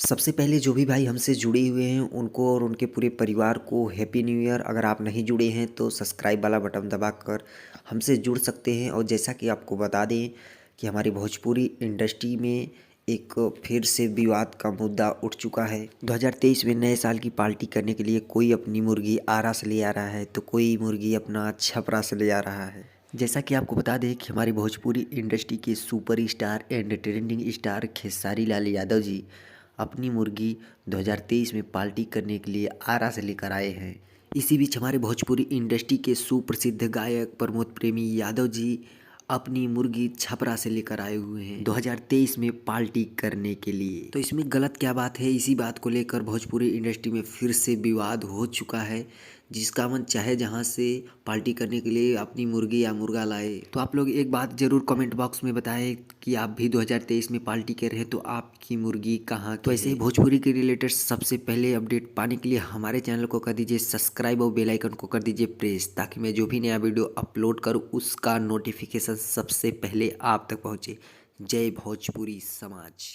सबसे पहले जो भी भाई हमसे जुड़े हुए हैं उनको और उनके पूरे परिवार को हैप्पी न्यू ईयर। अगर आप नहीं जुड़े हैं तो सब्सक्राइब वाला बटन दबाकर हमसे जुड़ सकते हैं। और जैसा कि आपको बता दें कि हमारी भोजपुरी इंडस्ट्री में एक फिर से विवाद का मुद्दा उठ चुका है। 2023 में नए साल की पार्टी करने के लिए कोई अपनी मुर्गी आरा से ले आ रहा है तो कोई मुर्गी अपना छपरा से ले आ रहा है। जैसा कि आपको बता दें कि हमारी भोजपुरी इंडस्ट्री के super star and trending star Khesari Lal Yadav ji अपनी मुर्गी 2023 में पार्टी करने के लिए आरा से लेकर आए हैं। इसी बीच हमारे भोजपुरी इंडस्ट्री के सुप्रसिद्ध गायक प्रमोद प्रेमी यादव जी अपनी मुर्गी छपरा से लेकर आए हुए हैं 2023 में पार्टी करने के लिए। तो इसमें गलत क्या बात है, इसी बात को लेकर भोजपुरी इंडस्ट्री में फिर से विवाद हो चुका है। जिसका मन चाहे जहां से पार्टी करने के लिए अपनी मुर्गी या मुर्गा लाए। तो आप लोग एक बात जरूर कमेंट बॉक्स में बताएं कि आप भी 2023 में पार्टी कर रहे हैं तो आपकी मुर्गी कहाँ की। तो ऐसे ही भोजपुरी के रिलेटेड सबसे पहले अपडेट पाने के लिए हमारे चैनल को कर दीजिए सब्सक्राइब और बेल आइकन को कर दीजिए प्रेस, ताकि मैं जो भी नया वीडियो अपलोड करूँ उसका नोटिफिकेशन सबसे पहले आप तक पहुँचे। जय भोजपुरी समाज।